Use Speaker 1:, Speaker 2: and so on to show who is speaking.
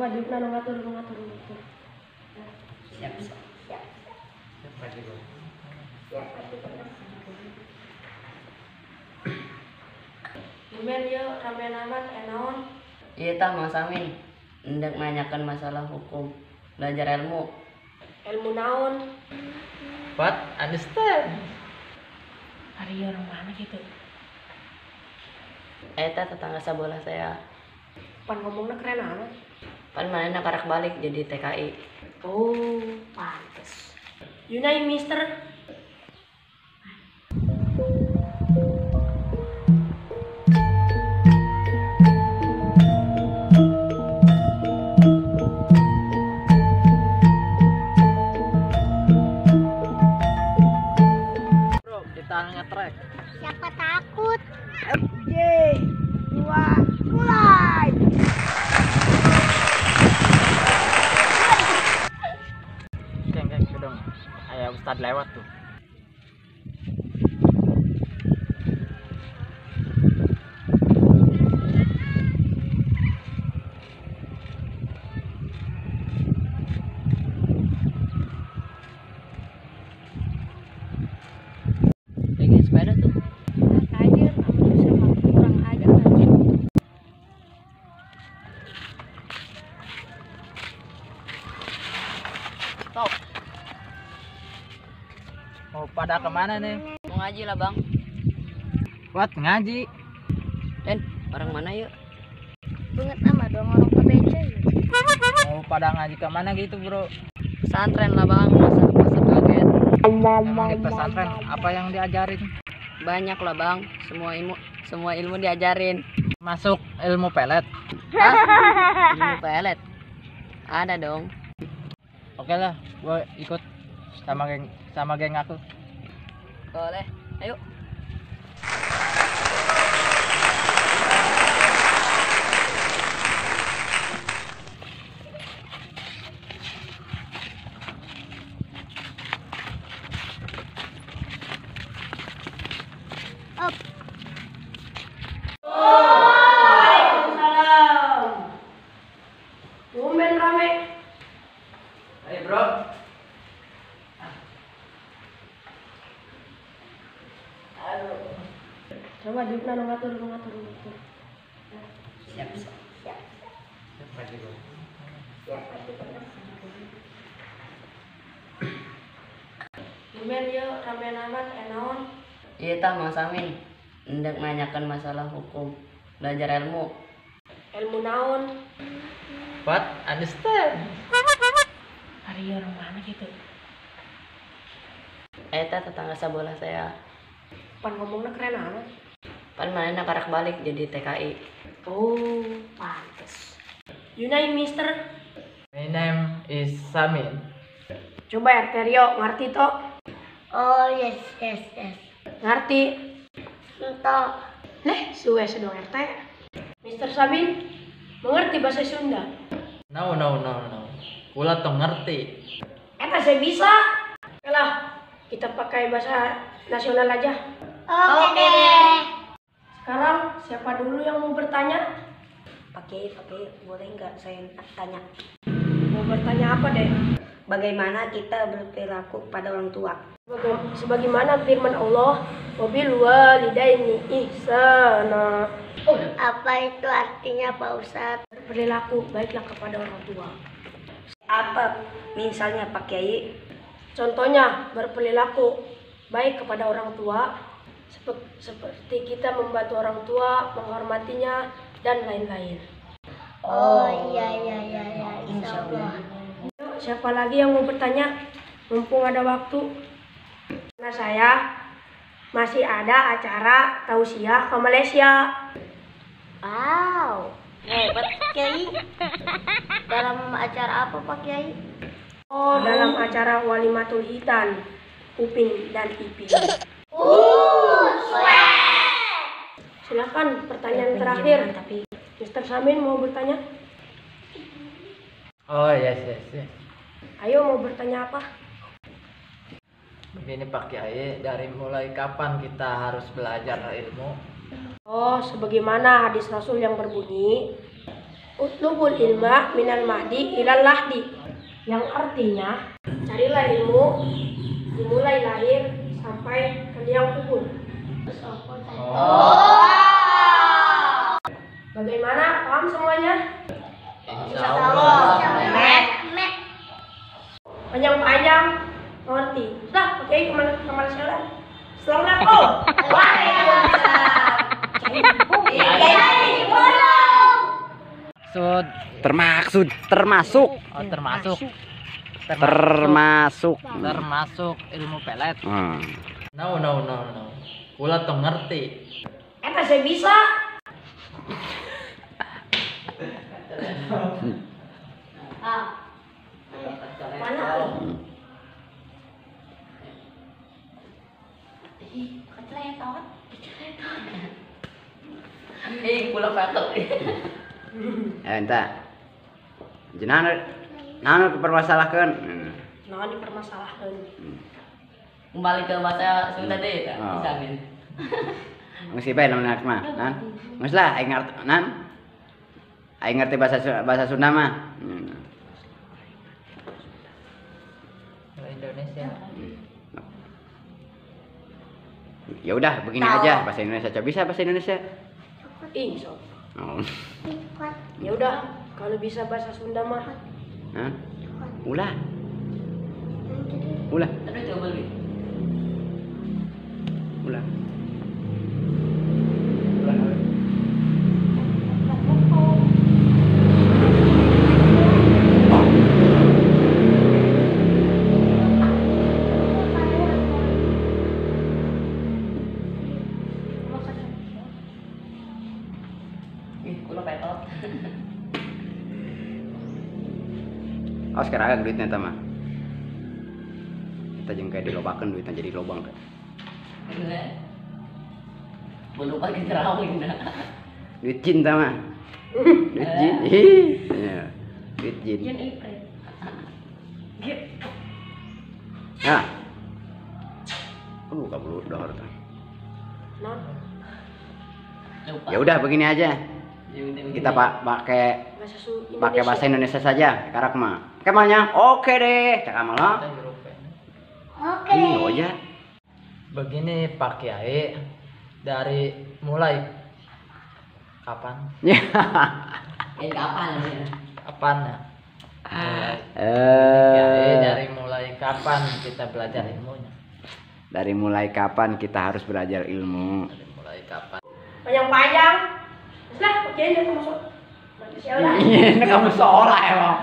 Speaker 1: wajib na ngatur gitu.
Speaker 2: Siap.
Speaker 1: Bumen yuk ramen amat enaon.
Speaker 2: Iya tah Mang Samin, hendak menanyakan masalah hukum, belajar ilmu.
Speaker 1: Ilmu naon?
Speaker 3: What? Understand?
Speaker 1: Hari orang mana gitu?
Speaker 2: Eta tetangga sebelah saya.
Speaker 1: Pan ngomongnya keren amat.
Speaker 2: Pan mana karak balik jadi TKI.
Speaker 1: Oh, pantes. Yunai mister.
Speaker 3: Bro, kita nge-track.
Speaker 4: Siapa takut?
Speaker 1: FJ 2 mulai.
Speaker 3: Geng, dong. Ayah Ustadz lewat tuh.
Speaker 2: Lagi sepeda tuh.
Speaker 4: Aja, aku sama kurang aja kan.
Speaker 3: Stop. Mau pada kemana nih?
Speaker 2: Mau ngaji lah bang.
Speaker 3: What? Ngaji?
Speaker 2: Den, orang mana yuk?
Speaker 4: Banget nama dong orang ke BC.
Speaker 3: Mau pada ngaji kemana gitu bro?
Speaker 2: Pesantren lah bang, masa kaget.
Speaker 3: Emang di pesantren apa yang diajarin?
Speaker 2: Banyak lah bang, semua ilmu diajarin.
Speaker 3: Masuk ilmu pelet.
Speaker 2: Hah? Ilmu pelet? Ada dong.
Speaker 3: Oke lah, gue ikut sama geng aku.
Speaker 2: Boleh, ayo.
Speaker 4: Up.
Speaker 1: Waalaikumsalam. Bumen rame.
Speaker 3: Ayo bro.
Speaker 1: Coba wajib na ngatur gitu.
Speaker 2: Siap.
Speaker 1: Bumen yuk ramen amat enaon.
Speaker 2: Iya tah Mang Samin, hendak menanyakan masalah hukum, belajar ilmu.
Speaker 1: Ilmu naon?
Speaker 3: What? Understand?
Speaker 1: Hari orang mana gitu?
Speaker 2: Eta tetangga sebelah saya.
Speaker 1: Pan ngomongnya keren amat.
Speaker 2: Pan mana karak balik jadi TKI.
Speaker 1: Oh, pantes. Yunai mister.
Speaker 3: My name is Samin.
Speaker 1: Coba RT Rio, ngerti toh?
Speaker 4: Oh yes.
Speaker 1: Ngerti?
Speaker 4: Entah.
Speaker 1: Leh, suwe sedong RT. Mister Samin, mengerti bahasa Sunda?
Speaker 3: No. Pula tuh ngerti.
Speaker 1: Eta saya bisa. Yalah, kita pakai bahasa nasional aja.
Speaker 4: Oke deh.
Speaker 1: Sekarang siapa dulu yang mau bertanya?
Speaker 2: Pakai boleh nggak saya tanya?
Speaker 1: Mau bertanya apa deh?
Speaker 2: Bagaimana kita berperilaku pada orang tua?
Speaker 1: Sebagaimana firman Allah, wabil walidaini ihsana.
Speaker 4: Apa itu artinya Pak Ustadz?
Speaker 1: Berperilaku baiklah kepada orang tua.
Speaker 2: Apa misalnya Pak Kiai?
Speaker 1: Contohnya berperilaku baik kepada orang tua, seperti kita membantu orang tua, menghormatinya dan lain-lain.
Speaker 4: Oh iya. Insya Allah.
Speaker 1: Siapa lagi yang mau bertanya? Mumpung ada waktu. Karena saya masih ada acara tausiah ke Malaysia.
Speaker 4: Wow. Hebat Kiai. Dalam acara apa Pak Kiai?
Speaker 1: Oh, dalam acara Walimatul Hitan, Upin dan Ipin. Silakan pertanyaan terakhir. Mister Samin mau bertanya?
Speaker 3: Oh yes.
Speaker 1: Ayo mau bertanya apa?
Speaker 3: Begini Pak Kiai, dari mulai kapan kita harus belajar ilmu?
Speaker 1: Oh, sebagaimana hadis Rasul yang berbunyi, Utlubul ilma minal mahdi ilal lahdi, yang artinya carilah ilmu dimulai lahir sampai ke liang kubur. Bagaimana? Paham semuanya? Panjang-panjang ngerti. Sudah, oke, kemana sekarang? Assalamualaikum.
Speaker 3: Sud.
Speaker 5: Termasuk
Speaker 3: Oh, termasuk ilmu pelet. No. Kula tuh ngerti.
Speaker 1: Eta saya bisa. Mana?
Speaker 2: Pulang patok.
Speaker 5: entah jenana naon dipermasalahkeun.
Speaker 1: Nah, dipermasalahkan.
Speaker 2: Kembali ke bahasa Sunda deh, Kak.
Speaker 5: Oh.
Speaker 2: Dijamin.
Speaker 5: Geus si bae naon mah nan geus lah aing ngarti nan aing ngerti bahasa Sunda mah.
Speaker 3: Indonesia.
Speaker 5: Ya udah begini aja bahasa Indonesia. Coba bisa bahasa Indonesia?
Speaker 1: Insya
Speaker 5: Oh.
Speaker 1: Ya udah, kalau bisa bahasa Sunda mah.
Speaker 5: Hah? Ulah. Ulah.
Speaker 2: Tapi coba lagi.
Speaker 5: Ulah.
Speaker 2: Pulang patok.
Speaker 5: Oh sekarang agak duitnya mah. Kita jeung kayak dilobakeun duitnya jadi lobang kan.
Speaker 2: Belum pakai terawih dah.
Speaker 5: Duit jin mah. Duit jin. Ih. Ya. Duit jin. Nah. Kabur dahar tah.
Speaker 1: Non,
Speaker 2: Lupa.
Speaker 5: Ya udah begini aja. Kita pakai bahasa Indonesia saja karak mah. Kemana? Oke deh. Cak amal lah. Iya aja.
Speaker 3: Begini Pak Kiai, dari mulai kapan?
Speaker 2: Kapan ya?
Speaker 3: Kapan ya? Kiai, dari mulai kapan kita belajar ilmunya?
Speaker 5: Dari mulai kapan kita harus belajar ilmu?
Speaker 3: Dari mulai kapan?
Speaker 1: panjang-panjang. Lah, oke, dia masuk. Manusia lah.
Speaker 5: Ini kamu seolah emang.